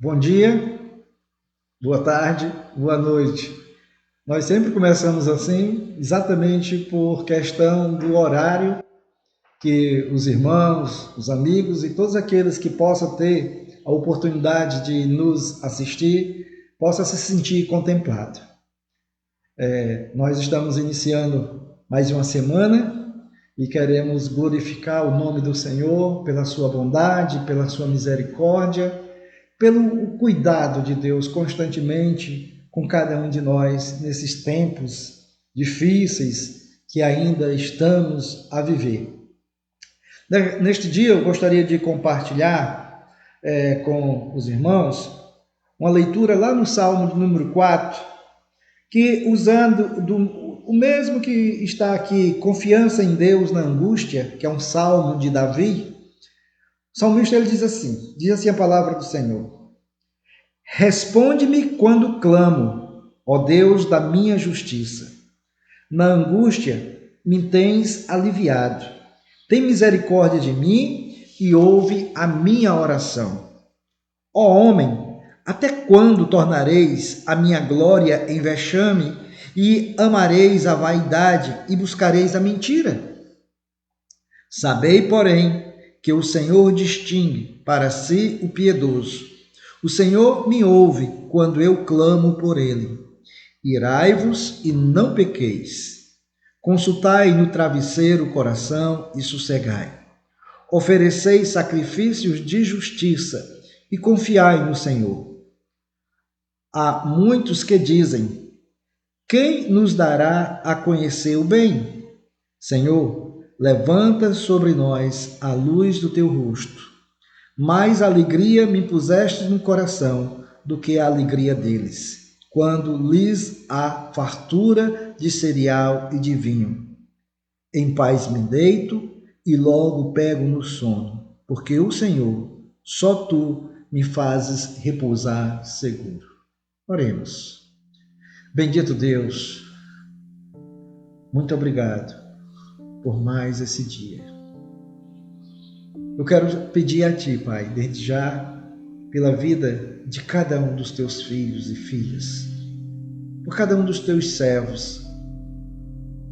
Bom dia, boa tarde, boa noite. Nós sempre começamos assim, exatamente por questão do horário que os irmãos, os amigos e todos aqueles que possam ter a oportunidade de nos assistir, possam se sentir contemplado. Nós estamos iniciando mais uma semana e queremos glorificar o nome do Senhor pela sua bondade, pela sua misericórdia, pelo cuidado de Deus constantemente com cada um de nós nesses tempos difíceis que ainda estamos a viver. Neste dia eu gostaria de compartilhar com os irmãos uma leitura lá no Salmo de número 4, que usando o mesmo que está aqui, confiança em Deus na angústia, que é um salmo de Davi. O salmista ele diz assim a palavra do Senhor: responde-me quando clamo, ó Deus da minha justiça. Na angústia me tens aliviado. Tem misericórdia de mim e ouve a minha oração. Ó homem, até quando tornareis a minha glória em vexame e amareis a vaidade e buscareis a mentira? Sabei, porém, que o Senhor distingue para si o piedoso. O Senhor me ouve quando eu clamo por ele. Irai-vos e não pequeis. Consultai no travesseiro o coração e sossegai. Ofereceis sacrifícios de justiça e confiai no Senhor. Há muitos que dizem: quem nos dará a conhecer o bem? Senhor, levanta sobre nós a luz do teu rosto. Mais alegria me puseste no coração do que a alegria deles, quando lhes há fartura de cereal e de vinho. Em paz me deito e logo pego no sono, porque o Senhor, só tu, me fazes repousar seguro. Oremos. Bendito Deus, muito obrigado por mais esse dia. Eu quero pedir a Ti, Pai, desde já, pela vida de cada um dos Teus filhos e filhas, por cada um dos Teus servos,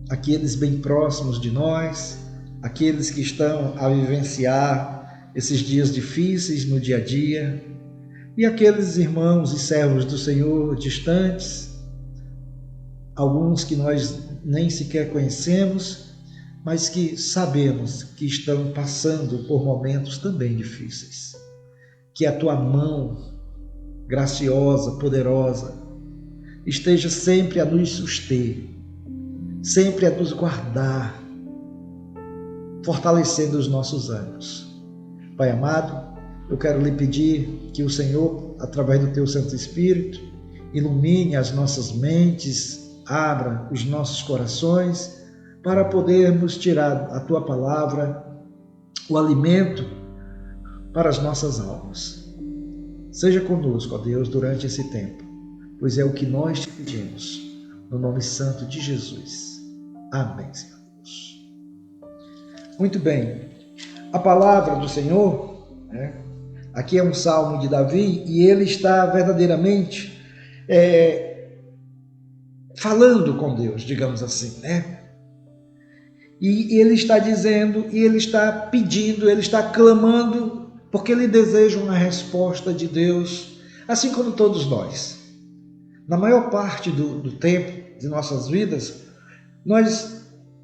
aqueles bem próximos de nós, aqueles que estão a vivenciar esses dias difíceis no dia a dia, e aqueles irmãos e servos do Senhor distantes, alguns que nós nem sequer conhecemos, mas que sabemos que estão passando por momentos também difíceis. Que a Tua mão graciosa, poderosa, esteja sempre a nos suster, sempre a nos guardar, fortalecendo os nossos ânimos. Pai amado, eu quero lhe pedir que o Senhor, através do Teu Santo Espírito, ilumine as nossas mentes, abra os nossos corações, para podermos tirar a Tua palavra, o alimento para as nossas almas. Seja conosco, ó Deus, durante esse tempo, pois é o que nós te pedimos, no nome santo de Jesus. Amém, Senhor Deus. Muito bem, a palavra do Senhor, aqui é um salmo de Davi, e ele está verdadeiramente falando com Deus, digamos assim, E ele está dizendo, e ele está pedindo, ele está clamando, porque ele deseja uma resposta de Deus, assim como todos nós. Na maior parte do tempo de nossas vidas,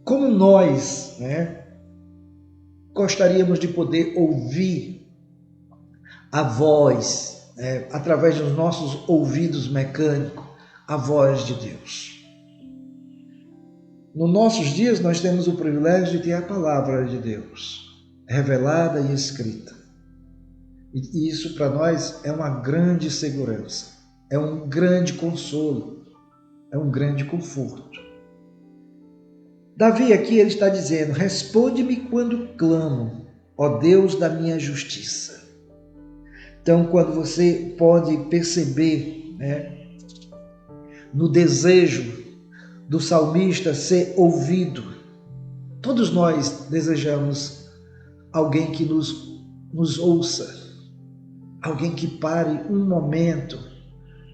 como nós, gostaríamos de poder ouvir a voz, através dos nossos ouvidos mecânicos, a voz de Deus. Nos nossos dias, nós temos o privilégio de ter a palavra de Deus, revelada e escrita. E isso para nós é uma grande segurança, é um grande consolo, é um grande conforto. Davi aqui ele está dizendo: responde-me quando clamo, ó Deus da minha justiça. Então, quando você pode perceber, no desejo do salmista ser ouvido, todos nós desejamos alguém que nos ouça, alguém que pare um momento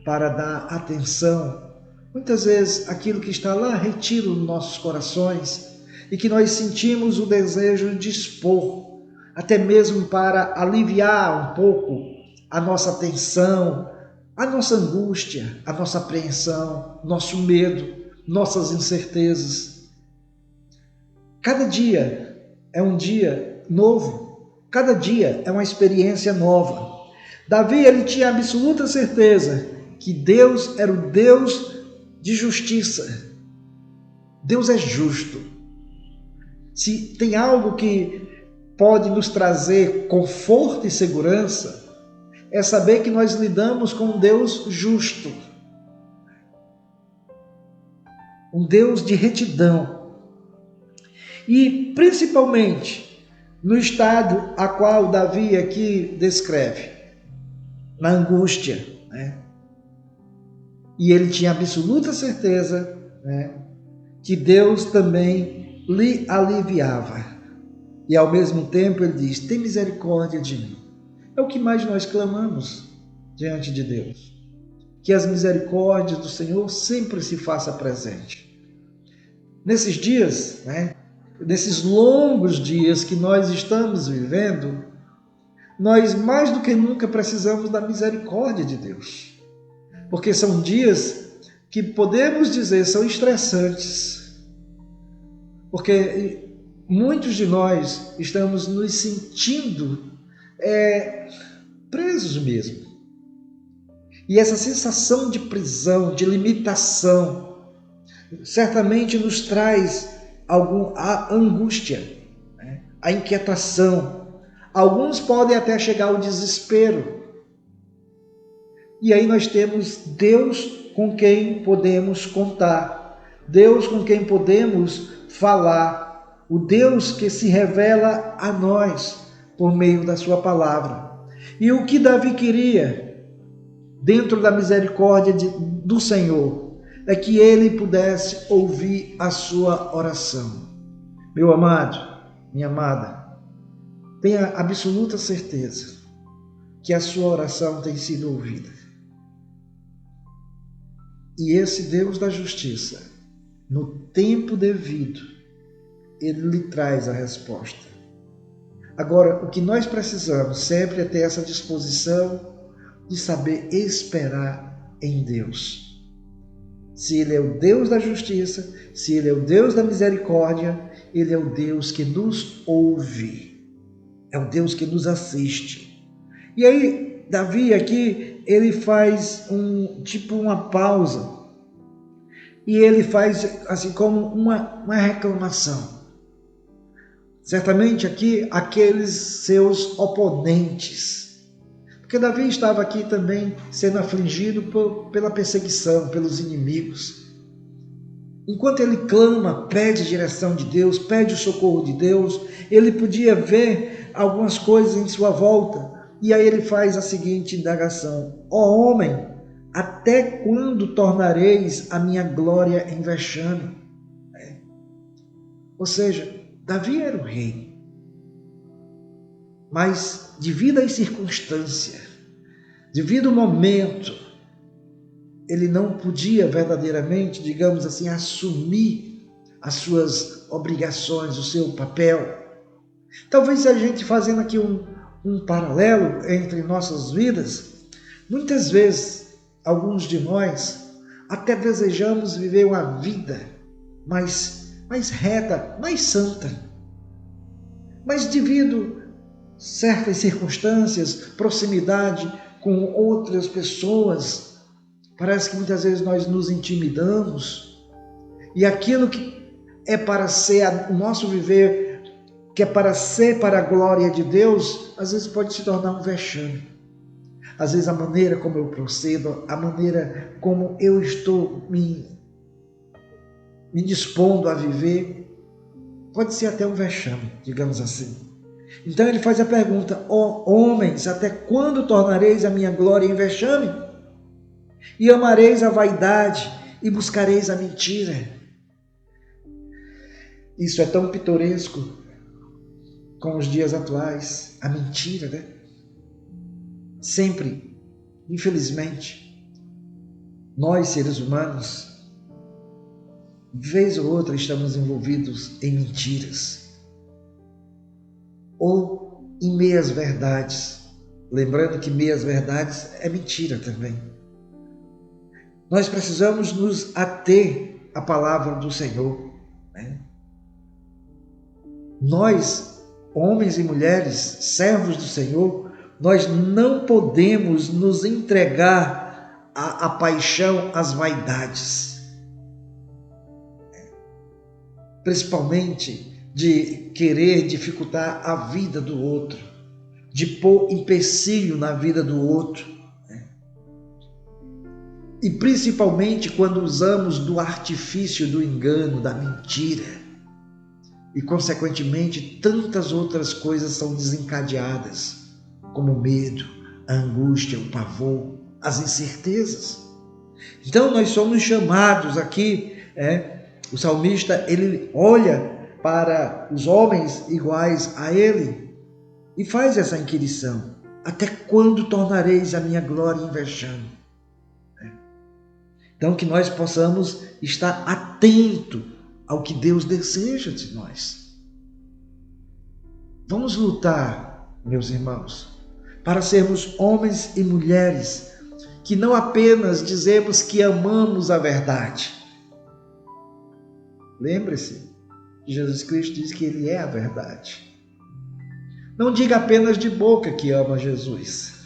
para dar atenção, muitas vezes aquilo que está lá retido nos nossos corações e que nós sentimos o desejo de expor, até mesmo para aliviar um pouco a nossa tensão, a nossa angústia, a nossa apreensão, nosso medo, nossas incertezas. Cada dia é um dia novo, cada dia é uma experiência nova. Davi, ele tinha absoluta certeza que Deus era o Deus de justiça. Deus é justo. Se tem algo que pode nos trazer conforto e segurança, é saber que nós lidamos com um Deus justo, um Deus de retidão. E principalmente no estado a qual Davi aqui descreve, na angústia, né? E ele tinha absoluta certeza, né, que Deus também lhe aliviava. E ao mesmo tempo ele diz: tem misericórdia de mim. É o que mais nós clamamos diante de Deus. Que as misericórdias do Senhor sempre se façam presente. Nesses dias, né, nesses longos dias que nós estamos vivendo, nós mais do que nunca precisamos da misericórdia de Deus. Porque são dias que podemos dizer são estressantes. Porque muitos de nós estamos nos sentindo presos mesmo. E essa sensação de prisão, de limitação, certamente nos traz a angústia, né? A inquietação. Alguns podem até chegar ao desespero. E aí nós temos Deus com quem podemos contar, Deus com quem podemos falar, o Deus que se revela a nós por meio da sua palavra. E o que Davi queria, dentro da misericórdia do Senhor, é que ele pudesse ouvir a sua oração. Meu amado, minha amada, tenha absoluta certeza que a sua oração tem sido ouvida. E esse Deus da justiça, no tempo devido, ele lhe traz a resposta. Agora, o que nós precisamos sempre é ter essa disposição de saber esperar em Deus. Se ele é o Deus da justiça, se ele é o Deus da misericórdia, ele é o Deus que nos ouve, é o Deus que nos assiste. E aí, Davi aqui, ele faz uma pausa, e ele faz assim como uma reclamação. Certamente aqui, aqueles seus oponentes, porque Davi estava aqui também sendo afligido pela perseguição, pelos inimigos. Enquanto ele clama, pede a direção de Deus, pede o socorro de Deus, ele podia ver algumas coisas em sua volta. E aí ele faz a seguinte indagação: ó homem, até quando tornareis a minha glória em vexame? Ou seja, Davi era o rei, mas devido às circunstâncias, devido ao momento, ele não podia verdadeiramente, digamos assim, assumir as suas obrigações, o seu papel. Talvez a gente fazendo aqui um paralelo entre nossas vidas, muitas vezes, alguns de nós até desejamos viver uma vida mais reta, mais santa. Mas devido a certas circunstâncias, proximidade com outras pessoas, parece que muitas vezes nós nos intimidamos e aquilo que é para ser o nosso viver, que é para ser para a glória de Deus, às vezes pode se tornar um vexame. Às vezes a maneira como eu procedo, a maneira como eu estou me dispondo a viver, pode ser até um vexame, digamos assim. Então ele faz a pergunta: ó homens, até quando tornareis a minha glória em vexame? E amareis a vaidade e buscareis a mentira. Isso é tão pitoresco com os dias atuais, a mentira, né? sempre, infelizmente, nós seres humanos, de vez ou outra, estamos envolvidos em mentiras ou em meias verdades. Lembrando que meias verdades é mentira também. Nós precisamos nos ater à palavra do Senhor, né? Nós, homens e mulheres, servos do Senhor, nós não podemos nos entregar à paixão, às vaidades, principalmente de querer dificultar a vida do outro, de pôr empecilho na vida do outro, né? E principalmente quando usamos do artifício, do engano, da mentira, e consequentemente tantas outras coisas são desencadeadas, como o medo, a angústia, o pavor, as incertezas. Então nós somos chamados aqui, o salmista, ele olha para os homens iguais a ele e faz essa inquirição: até quando tornareis a minha glória em vexame? Então que nós possamos estar atento ao que Deus deseja de nós. Vamos lutar, meus irmãos, para sermos homens e mulheres que não apenas dizemos que amamos a verdade. Lembre-se, Jesus Cristo diz que Ele é a verdade. Não diga apenas de boca que ama Jesus.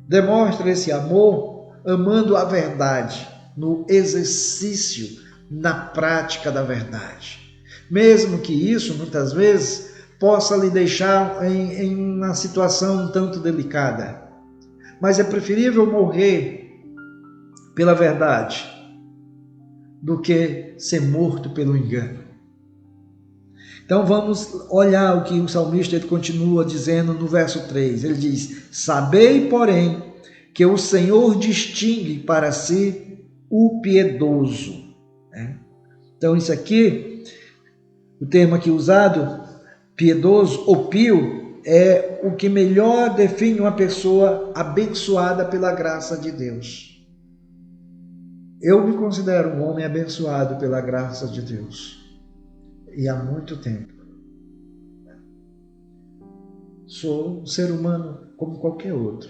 Demonstre esse amor amando a verdade, no exercício, na prática da verdade. Mesmo que isso, muitas vezes, possa lhe deixar em uma situação um tanto delicada. Mas é preferível morrer pela verdade do que ser morto pelo engano. Então vamos olhar o que o salmista ele continua dizendo no verso 3. Ele diz: sabei, porém, que o Senhor distingue para si o piedoso. Então isso aqui, o termo aqui usado, piedoso ou pio, é o que melhor define uma pessoa abençoada pela graça de Deus. Eu me considero um homem abençoado pela graça de Deus. E há muito tempo. Sou um ser humano como qualquer outro,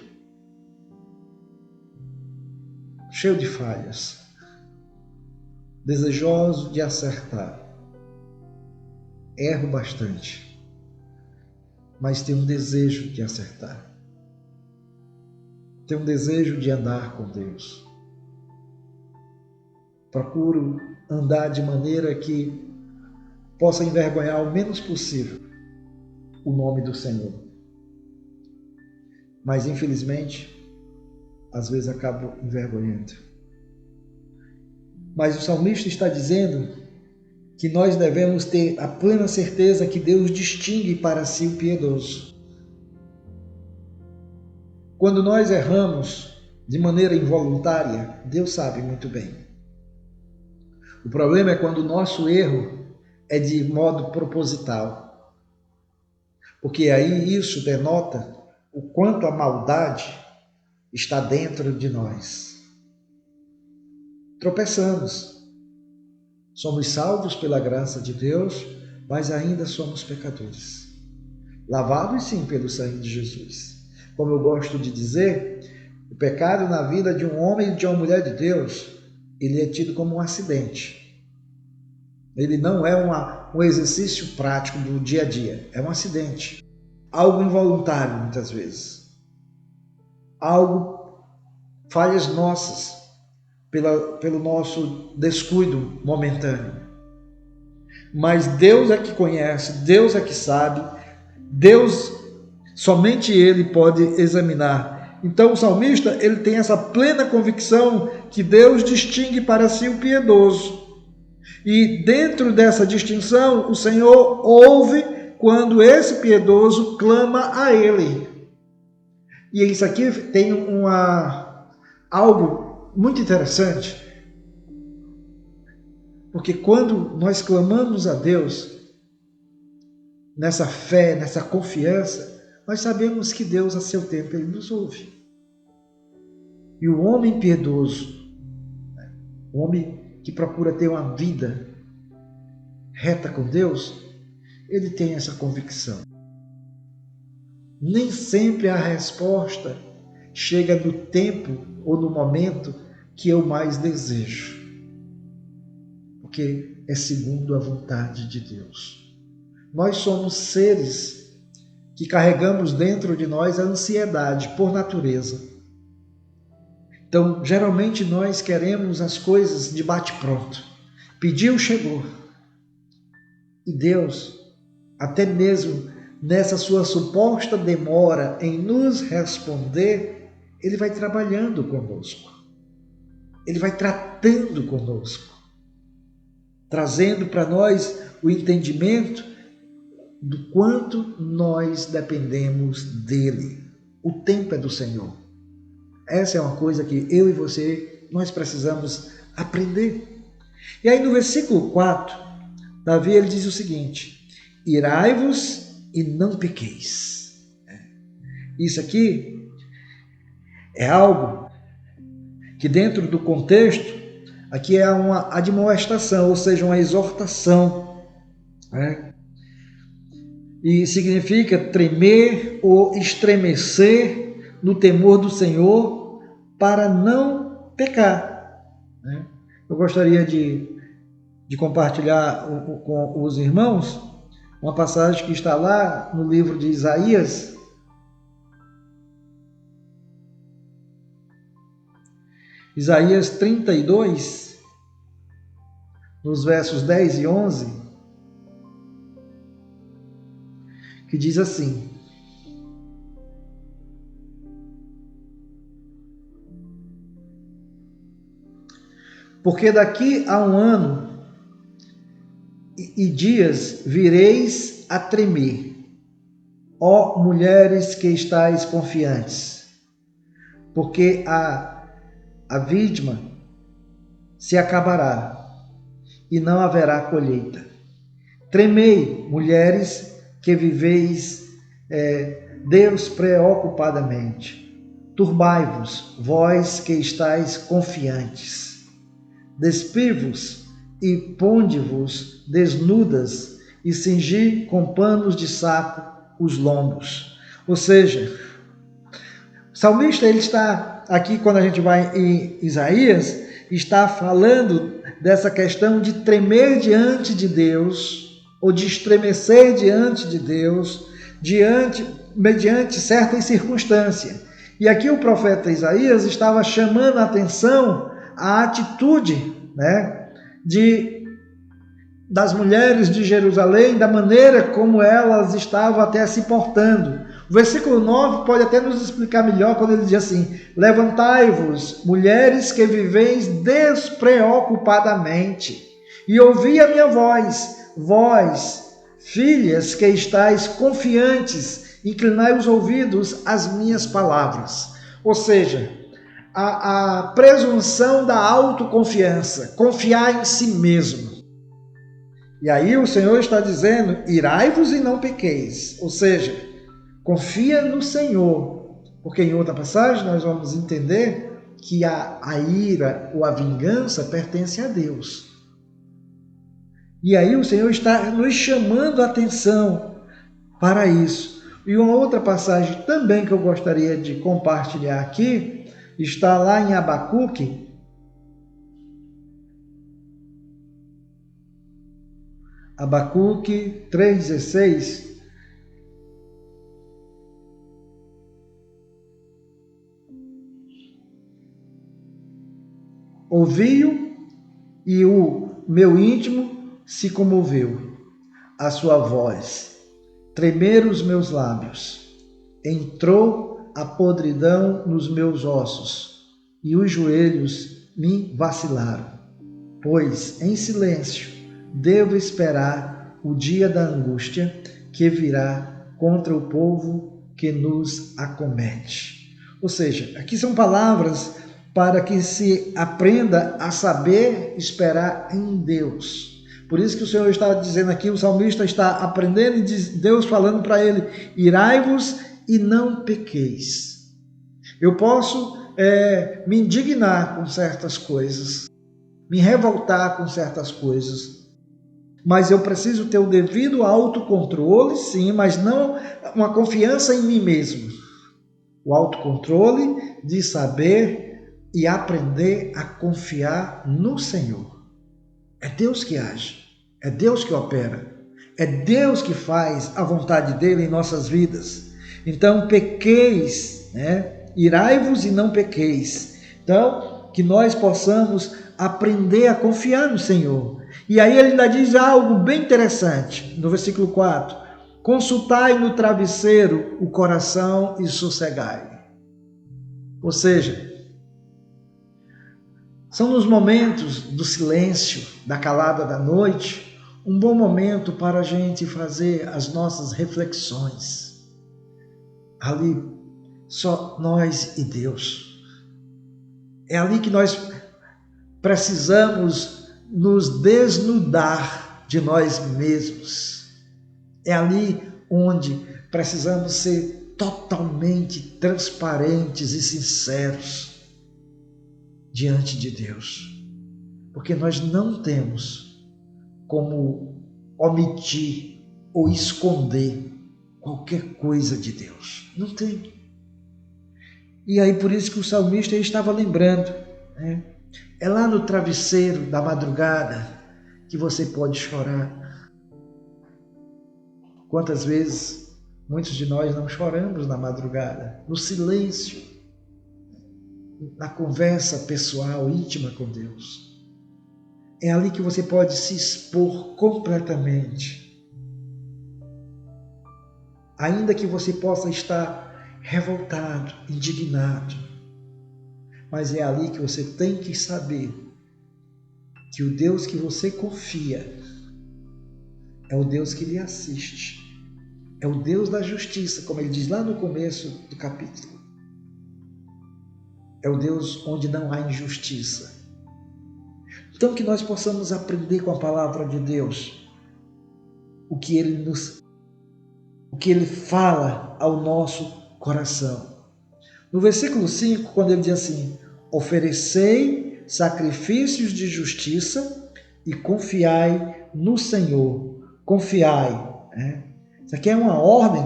cheio de falhas, desejoso de acertar. Erro bastante, mas tenho um desejo de acertar. Tenho um desejo de andar com Deus. Procuro andar de maneira que possa envergonhar o menos possível o nome do Senhor. Mas, infelizmente, às vezes acabo envergonhando. Mas o salmista está dizendo que nós devemos ter a plena certeza que Deus distingue para si o piedoso. Quando nós erramos de maneira involuntária, Deus sabe muito bem. O problema é quando o nosso erro é de modo proposital. Porque aí isso denota o quanto a maldade está dentro de nós. Tropeçamos. Somos salvos pela graça de Deus, mas ainda somos pecadores. Lavados sim pelo sangue de Jesus. Como eu gosto de dizer, o pecado na vida de um homem e de uma mulher de Deus, ele é tido como um acidente. Ele não é um exercício prático do dia a dia, é um acidente. Algo involuntário, muitas vezes. Falhas nossas, pelo nosso descuido momentâneo. Mas Deus é que conhece, Deus é que sabe, Deus, somente Ele pode examinar. Então o salmista, ele tem essa plena convicção que Deus distingue para si o piedoso. E dentro dessa distinção, o Senhor ouve quando esse piedoso clama a Ele. E isso aqui tem algo muito interessante, porque quando nós clamamos a Deus, nessa fé, nessa confiança, nós sabemos que Deus, a seu tempo, Ele nos ouve. E o homem piedoso, o homem que procura ter uma vida reta com Deus, ele tem essa convicção. Nem sempre a resposta chega no tempo ou no momento que eu mais desejo, porque é segundo a vontade de Deus. Nós somos seres que carregamos dentro de nós a ansiedade por natureza. Então, geralmente nós queremos as coisas de bate-pronto. Pediu, chegou. E Deus, até mesmo nessa sua suposta demora em nos responder, Ele vai trabalhando conosco. Ele vai tratando conosco, trazendo para nós o entendimento do quanto nós dependemos dEle. O tempo é do Senhor. Essa é uma coisa que eu e você, nós precisamos aprender. E aí no versículo 4, Davi ele diz o seguinte: irai-vos e não pequeis. Isso aqui é algo que dentro do contexto, aqui é uma admoestação, ou seja, uma exortação, né? E significa tremer ou estremecer no temor do Senhor para não pecar. Eu gostaria de compartilhar com os irmãos uma passagem que está lá no livro de Isaías. Isaías 32, nos versos 10 e 11, que diz assim: porque daqui a 1 ano e dias vireis a tremer, ó mulheres que estáis confiantes, porque a vídima se acabará e não haverá colheita. Tremei, mulheres que viveis despreocupadamente. Turbai-vos, vós que estáis confiantes. Despive-vos e ponde-vos desnudas e cingi com panos de saco os lombos. Ou seja, o salmista ele está aqui, quando a gente vai em Isaías, está falando dessa questão de tremer diante de Deus, ou de estremecer diante de Deus, mediante certas circunstâncias. E aqui o profeta Isaías estava chamando a atenção a atitude, das mulheres de Jerusalém, da maneira como elas estavam até se portando. O versículo 9 pode até nos explicar melhor quando ele diz assim: levantai-vos, mulheres que viveis despreocupadamente, e ouvi a minha voz, vós, filhas que estáis confiantes, inclinai os ouvidos às minhas palavras. Ou seja, a presunção da autoconfiança, confiar em si mesmo. E aí o Senhor está dizendo: irai-vos e não pequeis. Ou seja, confia no Senhor. Porque em outra passagem nós vamos entender que a ira ou a vingança pertence a Deus. E aí o Senhor está nos chamando a atenção para isso. E uma outra passagem também que eu gostaria de compartilhar aqui, está lá em Abacuque, Abacuque 3,16. Ouvi-o e o meu íntimo se comoveu. A sua voz, tremeram os meus lábios, entrou a podridão nos meus ossos, e os joelhos me vacilaram. Pois, em silêncio, devo esperar o dia da angústia que virá contra o povo que nos acomete. Ou seja, aqui são palavras para que se aprenda a saber esperar em Deus. Por isso que o Senhor está dizendo aqui, o salmista está aprendendo e Deus falando para ele: irai-vos e não pequeis. Eu posso me indignar com certas coisas, me revoltar com certas coisas, mas eu preciso ter o devido autocontrole, sim, mas não uma confiança em mim mesmo. O autocontrole de saber e aprender a confiar no Senhor. É Deus que age, é Deus que opera, é Deus que faz a vontade dele em nossas vidas. Então, pequeis, irai-vos e não pequeis. Então, que nós possamos aprender a confiar no Senhor. E aí ele ainda diz algo bem interessante, no versículo 4. Consultai no travesseiro o coração e sossegai. Ou seja, são nos momentos do silêncio, da calada da noite, um bom momento para a gente fazer as nossas reflexões. Ali, só nós e Deus. É ali que nós precisamos nos desnudar de nós mesmos. É ali onde precisamos ser totalmente transparentes e sinceros diante de Deus. Porque nós não temos como omitir ou esconder qualquer coisa de Deus. Não tem. E aí por isso que o salmista estava lembrando, é lá no travesseiro da madrugada que você pode chorar. Quantas vezes muitos de nós não choramos na madrugada, no silêncio, na conversa pessoal, íntima com Deus. É ali que você pode se expor completamente. Ainda que você possa estar revoltado, indignado, mas é ali que você tem que saber que o Deus que você confia é o Deus que lhe assiste. É o Deus da justiça, como ele diz lá no começo do capítulo. É o Deus onde não há injustiça. Então que nós possamos aprender com a palavra de Deus o que ele fala ao nosso coração. No versículo 5, quando ele diz assim: oferecei sacrifícios de justiça e confiai no Senhor. Confiai. Isso aqui é uma ordem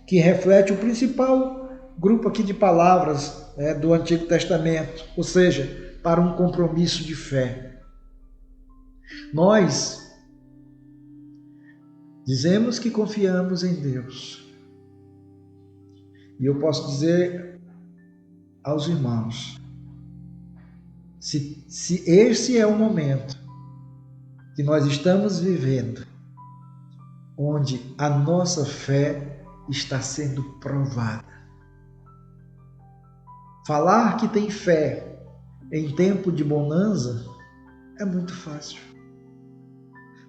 que reflete o principal grupo aqui de palavras do Antigo Testamento, ou seja, para um compromisso de fé. Nós dizemos que confiamos em Deus. E eu posso dizer aos irmãos, se esse é o momento que nós estamos vivendo, onde a nossa fé está sendo provada. Falar que tem fé em tempo de bonança é muito fácil.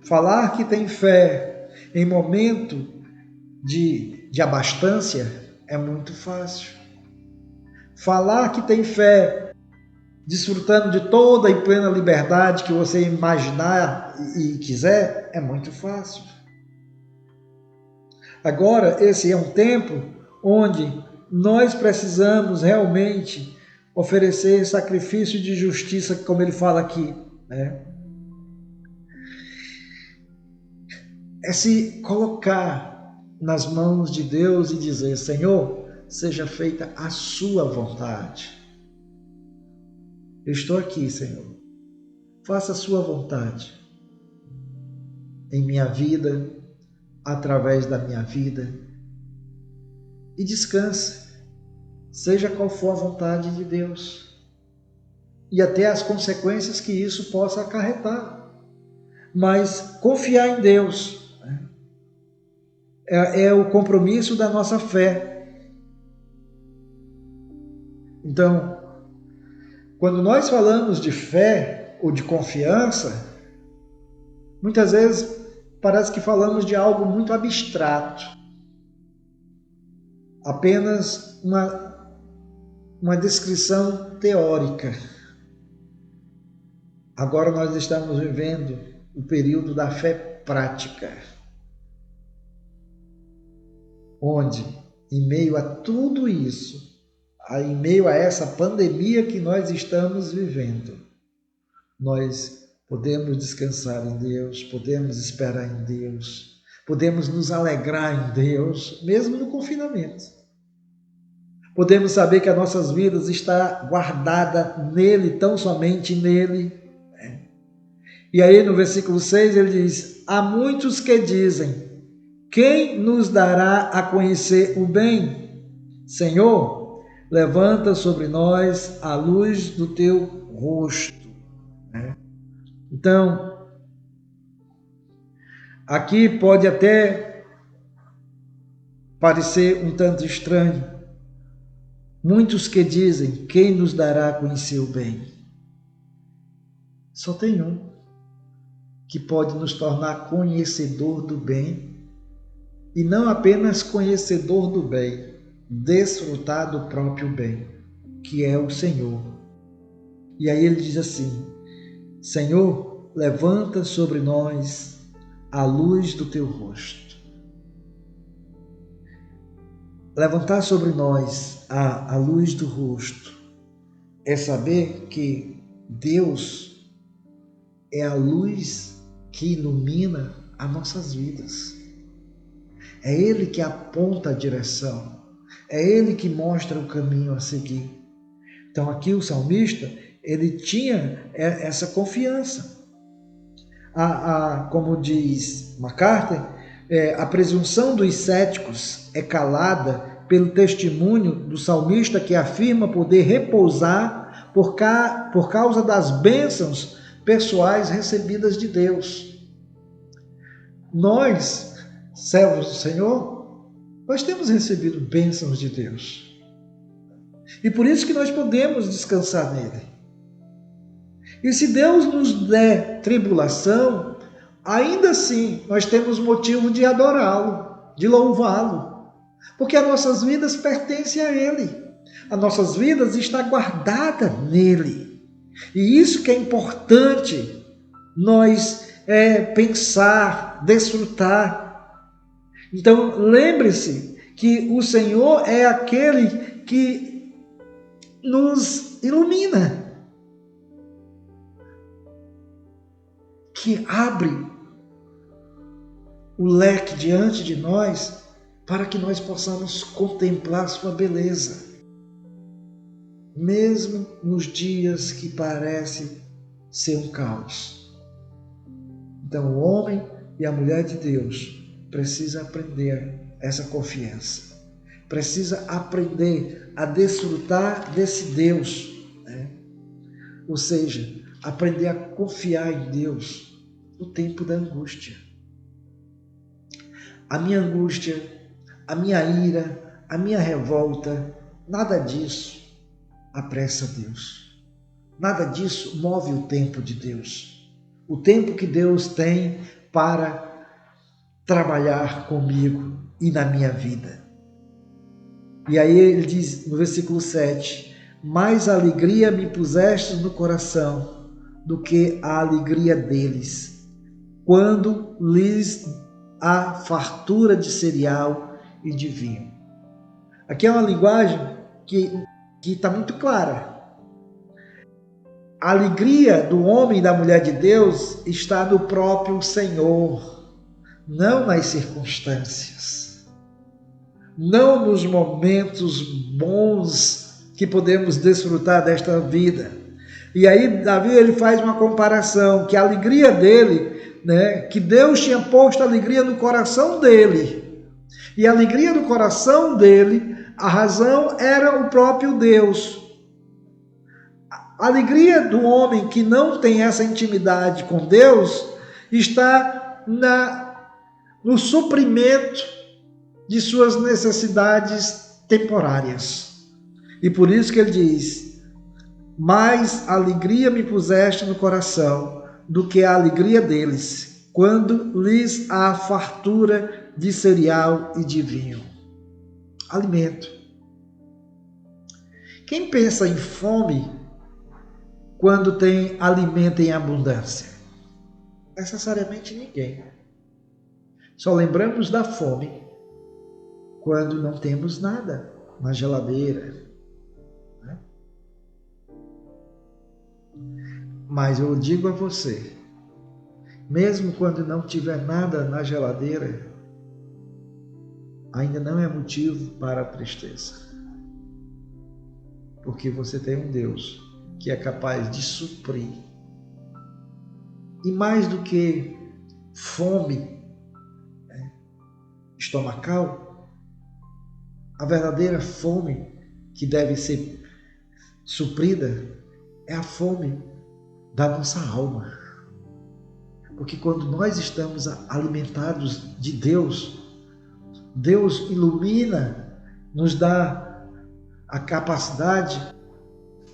Falar que tem fé em momento de abastança é muito fácil. Falar que tem fé desfrutando de toda e plena liberdade que você imaginar e quiser é muito fácil. Agora, esse é um tempo onde nós precisamos realmente oferecer sacrifício de justiça, como ele fala aqui, É se colocar nas mãos de Deus e dizer: Senhor, seja feita a sua vontade. Eu estou aqui, Senhor. Faça a sua vontade em minha vida, através da minha vida. E descanse, seja qual for a vontade de Deus. E até as consequências que isso possa acarretar. Mas confiar em Deus é o compromisso da nossa fé. Então, quando nós falamos de fé ou de confiança, muitas vezes parece que falamos de algo muito abstrato. Apenas uma descrição teórica. Agora nós estamos vivendo o período da fé prática, onde em meio a tudo isso, em meio a essa pandemia que nós estamos vivendo, nós podemos descansar em Deus, podemos esperar em Deus, podemos nos alegrar em Deus, mesmo no confinamento. Podemos saber que as nossas vidas estão guardadas nele, tão somente nele. E aí no versículo 6 ele diz: há muitos que dizem, quem nos dará a conhecer o bem? Senhor, levanta sobre nós a luz do teu rosto. Então, aqui pode até parecer um tanto estranho. Muitos que dizem, quem nos dará a conhecer o bem? Só tem um que pode nos tornar conhecedor do bem, e não apenas conhecedor do bem, desfrutar do próprio bem, que é o Senhor. E aí ele diz assim: Senhor, levanta sobre nós a luz do teu rosto. Levantar sobre nós a luz do rosto é saber que Deus é a luz que ilumina as nossas vidas. É Ele que aponta a direção. É Ele que mostra o caminho a seguir. Então aqui o salmista, ele tinha essa confiança. Como diz MacArthur, a presunção dos céticos é calada pelo testemunho do salmista que afirma poder repousar por causa das bênçãos pessoais recebidas de Deus. Nós, servos do Senhor, nós temos recebido bênçãos de Deus. E por isso que nós podemos descansar nele. E se Deus nos der tribulação, ainda assim nós temos motivo de adorá-lo, de louvá-lo, porque as nossas vidas pertencem a Ele. As nossas vidas estão guardadas nele. E isso que é importante nós pensar, desfrutar. Então lembre-se que o Senhor é aquele que nos ilumina, que abre o leque diante de nós para que nós possamos contemplar sua beleza, mesmo nos dias que parecem ser um caos. Então o homem e a mulher de Deus precisam aprender essa confiança, precisa aprender a desfrutar desse Deus, Ou seja, aprender a confiar em Deus no tempo da angústia. A minha angústia, a minha ira, a minha revolta, nada disso apressa Deus. Nada disso move o tempo de Deus. O tempo que Deus tem para trabalhar comigo e na minha vida. E aí ele diz no versículo 7, mais alegria me puseste no coração do que a alegria deles, quando lhes há fartura de cereal e de vinho. Aqui é uma linguagem que está muito clara. A alegria do homem e da mulher de Deus está no próprio Senhor, não nas circunstâncias, não nos momentos bons que podemos desfrutar desta vida. E aí Davi ele faz uma comparação, que a alegria dele, que Deus tinha posto alegria no coração dele, e a alegria do coração dele, a razão era o próprio Deus. A alegria do homem que não tem essa intimidade com Deus está no suprimento de suas necessidades temporárias. E por isso que ele diz, mais alegria me puseste no coração do que a alegria deles, quando lhes há fartura de cereal e de vinho. Alimento. Quem pensa em fome quando tem alimento em abundância? Necessariamente ninguém. Só lembramos da fome quando não temos nada na geladeira, né? Mas eu digo a você, mesmo quando não tiver nada na geladeira, ainda não é motivo para a tristeza. Porque você tem um Deus que é capaz de suprir. E mais do que fome estomacal, a verdadeira fome que deve ser suprida é a fome da nossa alma. Porque quando nós estamos alimentados de Deus, Deus ilumina, nos dá a capacidade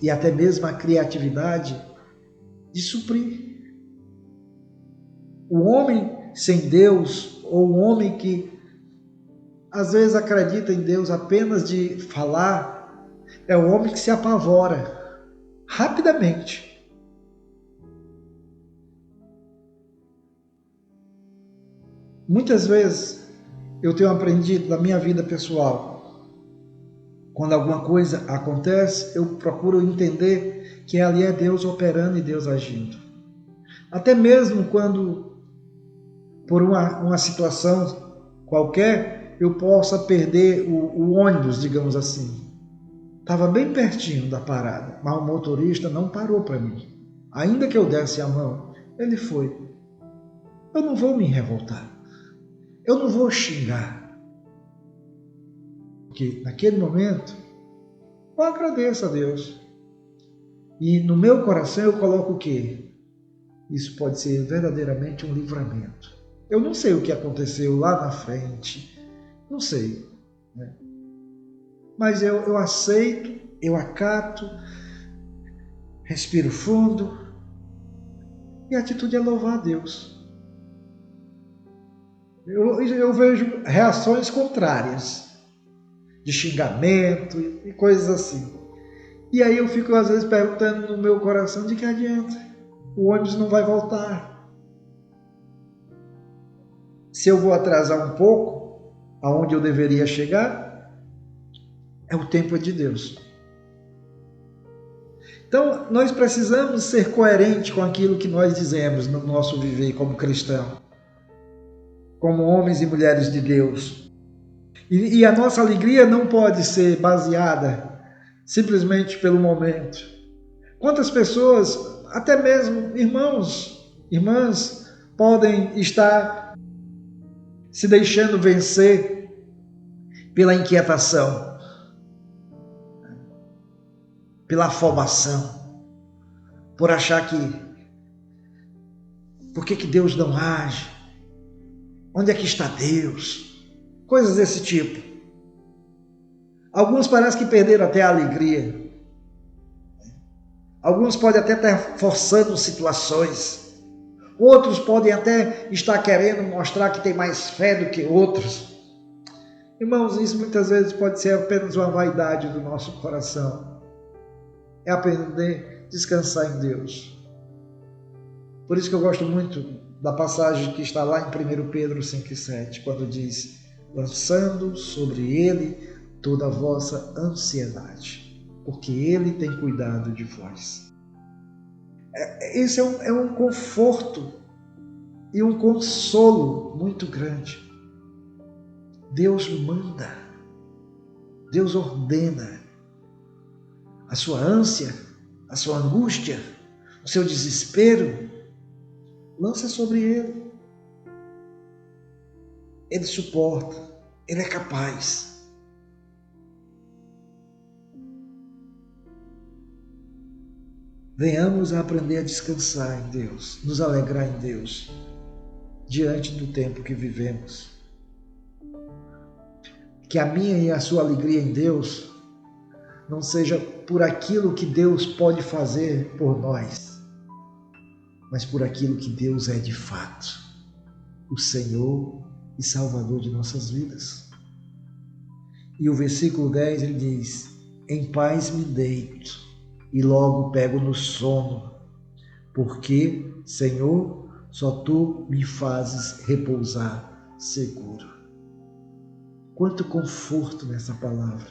e até mesmo a criatividade de suprir. O homem sem Deus, ou o homem que às vezes acredita em Deus apenas de falar, é o homem que se apavora rapidamente. Muitas vezes eu tenho aprendido na minha vida pessoal, quando alguma coisa acontece, eu procuro entender que ali é Deus operando e Deus agindo. Até mesmo quando, por uma situação qualquer, eu possa perder o ônibus, digamos assim. Estava bem pertinho da parada, mas o motorista não parou para mim. Ainda que eu desse a mão, ele foi. Eu não vou me revoltar. Eu não vou xingar. Porque naquele momento, eu agradeço a Deus. E no meu coração eu coloco o quê? Isso pode ser verdadeiramente um livramento. Eu não sei o que aconteceu lá na frente. Não sei. Né? Mas eu aceito, eu acato, respiro fundo. E a atitude é louvar a Deus. Eu vejo reações contrárias, de xingamento e coisas assim. E aí eu fico às vezes perguntando no meu coração, de que adianta? O ônibus não vai voltar. Se eu vou atrasar um pouco, aonde eu deveria chegar, é o tempo de Deus. Então, nós precisamos ser coerentes com aquilo que nós dizemos no nosso viver como cristão, como homens e mulheres de Deus. E a nossa alegria não pode ser baseada simplesmente pelo momento. Quantas pessoas, até mesmo irmãos, irmãs, podem estar se deixando vencer pela inquietação, pela afobação, por achar por que Deus não age? Onde é que está Deus? Coisas desse tipo. Alguns parecem que perderam até a alegria. Alguns podem até estar forçando situações. Outros podem até estar querendo mostrar que tem mais fé do que outros. Irmãos, isso muitas vezes pode ser apenas uma vaidade do nosso coração. É aprender a descansar em Deus. Por isso que eu gosto muito da passagem que está lá em 1 Pedro 5,7, quando diz: lançando sobre ele toda a vossa ansiedade, porque ele tem cuidado de vós. Esse é um conforto e um consolo muito grande. Deus manda, Deus ordena. A sua ânsia, a sua angústia, o seu desespero, lança sobre ele. Ele suporta, ele é capaz. Venhamos a aprender a descansar em Deus, nos alegrar em Deus, diante do tempo que vivemos. Que a minha e a sua alegria em Deus não seja por aquilo que Deus pode fazer por nós, mas por aquilo que Deus é de fato, o Senhor e Salvador de nossas vidas. E o versículo 10 ele diz: em paz me deito e logo pego no sono, porque, Senhor, só Tu me fazes repousar seguro. Quanto conforto nessa palavra,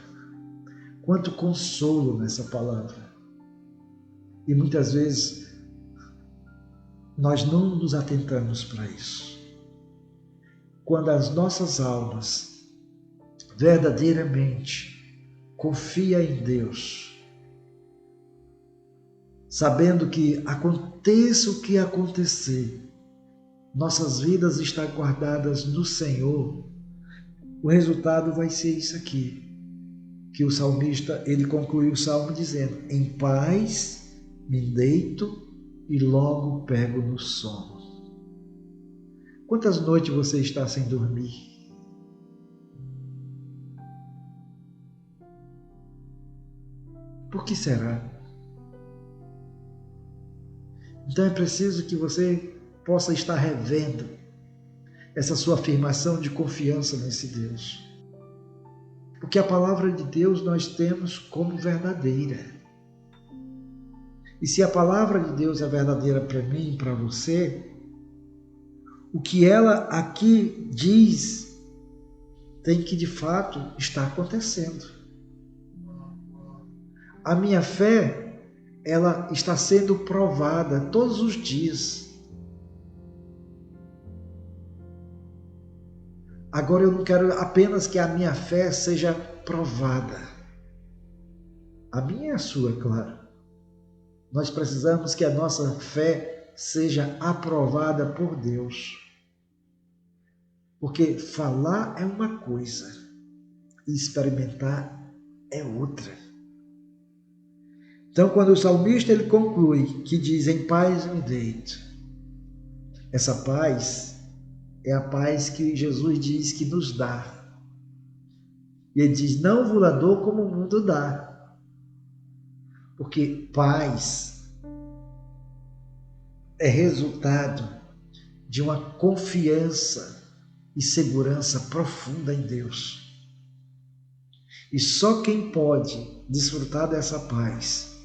quanto consolo nessa palavra. E muitas vezes nós não nos atentamos para isso. Quando as nossas almas verdadeiramente confiam em Deus, sabendo que aconteça o que acontecer, nossas vidas estão guardadas no Senhor, o resultado vai ser isso aqui, que o salmista, ele concluiu o salmo dizendo: em paz me deito e logo pego no sono. Quantas noites você está sem dormir? Por que será? Então é preciso que você possa estar revendo essa sua afirmação de confiança nesse Deus. Porque a palavra de Deus nós temos como verdadeira. E se a palavra de Deus é verdadeira para mim e para você, o que ela aqui diz tem que de fato estar acontecendo. A minha fé, ela está sendo provada todos os dias. Agora eu não quero apenas que a minha fé seja provada. A minha é a sua, claro. Nós precisamos que a nossa fé seja aprovada por Deus. Porque falar é uma coisa e experimentar é outra. Então, quando o salmista ele conclui que diz: em paz me deito, essa paz é a paz que Jesus diz que nos dá. E ele diz: não vos dou como o mundo dá. Porque paz é resultado de uma confiança e segurança profunda em Deus. E só quem pode desfrutar dessa paz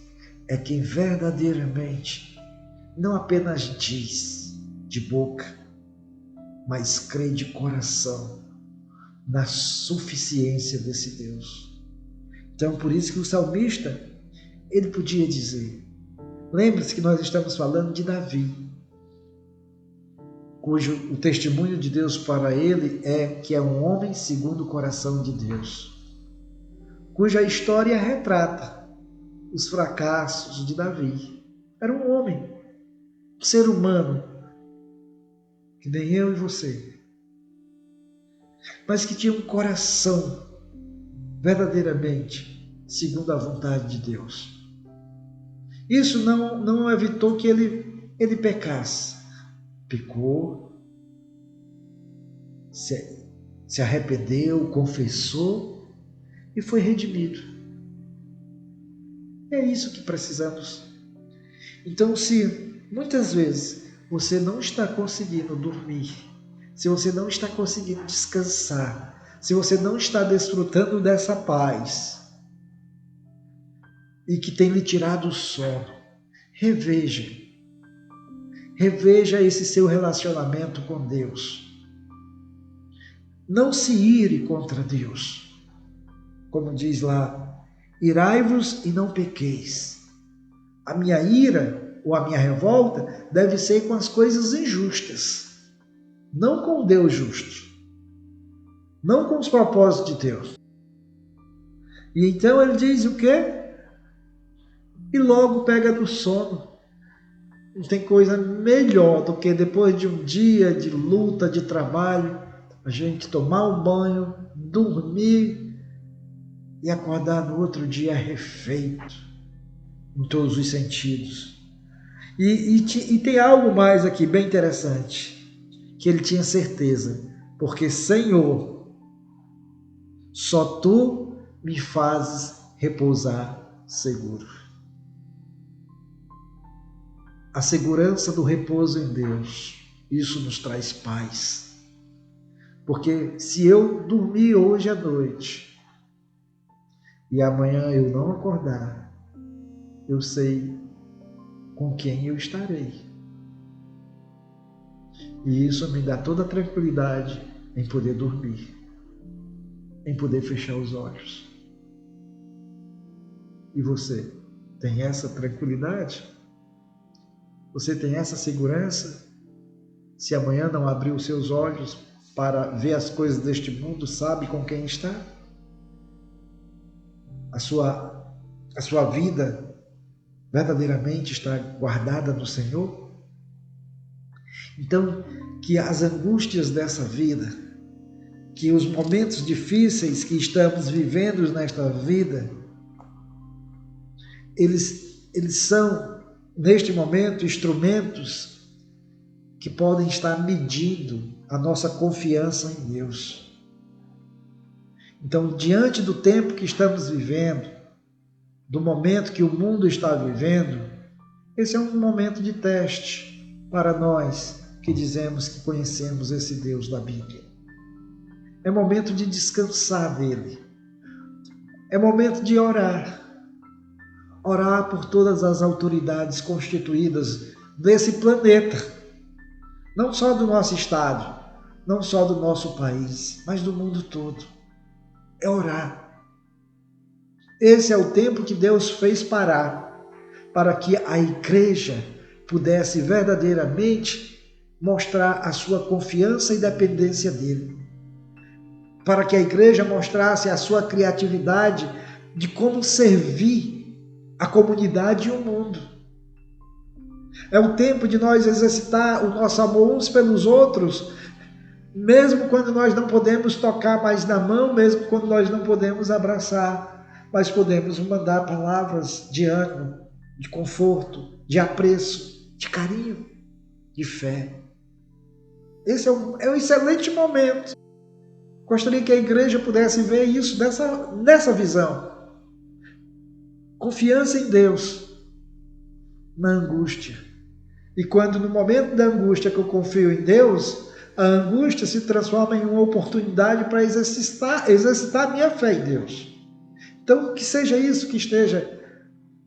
é quem verdadeiramente não apenas diz de boca, mas crê de coração na suficiência desse Deus. Então, por isso que o salmista, ele podia dizer, lembre-se que nós estamos falando de Davi, cujo o testemunho de Deus para ele é que é um homem segundo o coração de Deus, cuja história retrata os fracassos de Davi. Era um homem, um ser humano, que nem eu e você, mas que tinha um coração verdadeiramente segundo a vontade de Deus. Isso não evitou que ele pecasse. Pecou, se arrependeu, confessou e foi redimido. É isso que precisamos. Então, se muitas vezes você não está conseguindo dormir, se você não está conseguindo descansar, se você não está desfrutando dessa paz e que tem lhe tirado o sono, reveja esse seu relacionamento com Deus. Não se ire contra Deus. Como diz lá, irai-vos e não pequeis. A minha ira ou a minha revolta deve ser com as coisas injustas, não com o Deus justo, não com os propósitos de Deus. E então ele diz o quê? E logo pega no sono. Não tem coisa melhor do que depois de um dia de luta, de trabalho, a gente tomar um banho, dormir e acordar no outro dia refeito, em todos os sentidos. E tem algo mais aqui bem interessante, que ele tinha certeza, porque Senhor, só Tu me fazes repousar seguro. A segurança do repouso em Deus, isso nos traz paz. Porque se eu dormir hoje à noite e amanhã eu não acordar, eu sei com quem eu estarei. E isso me dá toda a tranquilidade em poder dormir. em poder fechar os olhos. E você tem essa tranquilidade? Você tem essa segurança? Se amanhã não abrir os seus olhos para ver as coisas deste mundo, sabe com quem está? A sua vida verdadeiramente está guardada no Senhor? Então, que as angústias dessa vida, que os momentos difíceis que estamos vivendo nesta vida, eles são, neste momento, instrumentos que podem estar medindo a nossa confiança em Deus. Então, diante do tempo que estamos vivendo, do momento que o mundo está vivendo, esse é um momento de teste para nós que dizemos que conhecemos esse Deus da Bíblia. É momento de descansar dele. É momento de orar. Orar por todas as autoridades constituídas desse planeta. Não só do nosso estado, não só do nosso país, mas do mundo todo. É orar. Esse é o tempo que Deus fez parar, para que a igreja pudesse verdadeiramente mostrar a sua confiança e dependência dele. Para que a igreja mostrasse a sua criatividade de como servir a comunidade e o mundo. É o tempo de nós exercitar o nosso amor uns pelos outros, mesmo quando nós não podemos tocar mais na mão, mesmo quando nós não podemos abraçar, mas podemos mandar palavras de ânimo, de conforto, de apreço, de carinho, de fé. Esse é um excelente momento. Gostaria que a igreja pudesse ver isso nessa visão. Confiança em Deus na angústia. E quando no momento da angústia que eu confio em Deus, a angústia se transforma em uma oportunidade para exercitar a minha fé em Deus. Então, que seja isso que esteja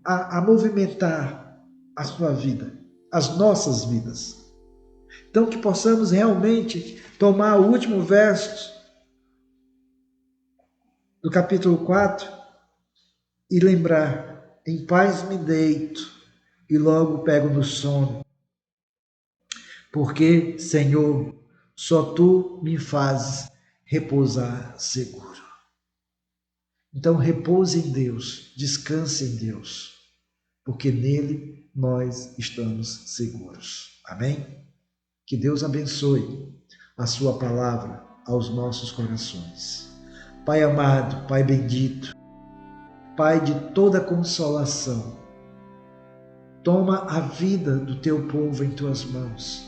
a movimentar a sua vida, as nossas vidas. Então, que possamos realmente tomar o último verso do capítulo 4 e lembrar: em paz me deito e logo pego no sono. Porque, Senhor, só Tu me fazes repousar seguro. Então, repouse em Deus, descanse em Deus, porque nele nós estamos seguros. Amém? Que Deus abençoe a Sua palavra aos nossos corações. Pai amado, Pai bendito, Pai de toda consolação, toma a vida do Teu povo em Tuas mãos.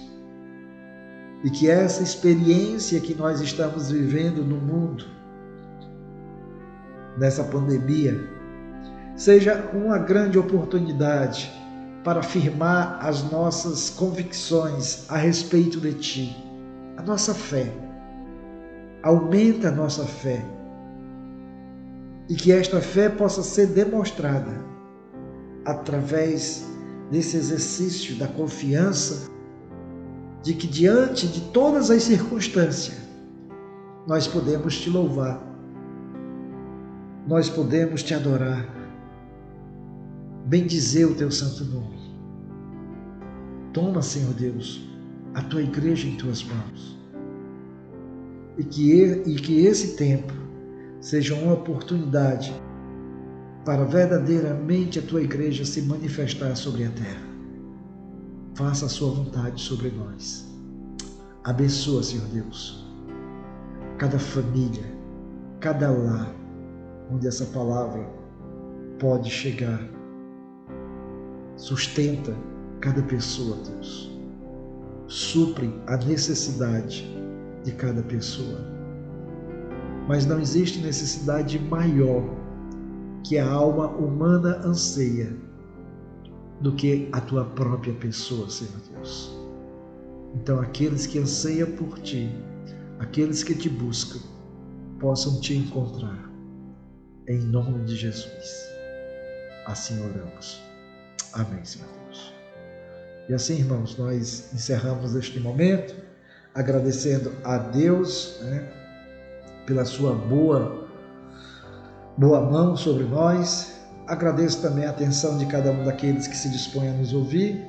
E que essa experiência que nós estamos vivendo no mundo, nessa pandemia, seja uma grande oportunidade para afirmar as nossas convicções a respeito de Ti, a nossa fé. Aumenta a nossa fé. E que esta fé possa ser demonstrada através desse exercício da confiança de que diante de todas as circunstâncias, nós podemos Te louvar, nós podemos Te adorar, bendizer o Teu santo nome. Toma, Senhor Deus, a Tua igreja em Tuas mãos e que esse tempo seja uma oportunidade para verdadeiramente a Tua igreja se manifestar sobre a terra. Faça a Sua vontade sobre nós. Abençoa, Senhor Deus, cada família, cada lar, onde essa palavra pode chegar. Sustenta cada pessoa, Deus. Supre a necessidade de cada pessoa. Mas não existe necessidade maior que a alma humana anseia do que a Tua própria pessoa, Senhor Deus. Então, aqueles que anseiam por Ti, aqueles que Te buscam, possam Te encontrar. Em nome de Jesus. Assim oramos. Amém, Senhor Deus. E assim, irmãos, nós encerramos este momento agradecendo a Deus, pela sua boa mão sobre nós. Agradeço também a atenção de cada um daqueles que se dispõem a nos ouvir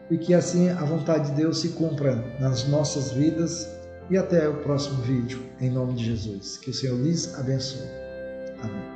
e que assim a vontade de Deus se cumpra nas nossas vidas. E até o próximo vídeo, em nome de Jesus. Que o Senhor lhes abençoe. Amém.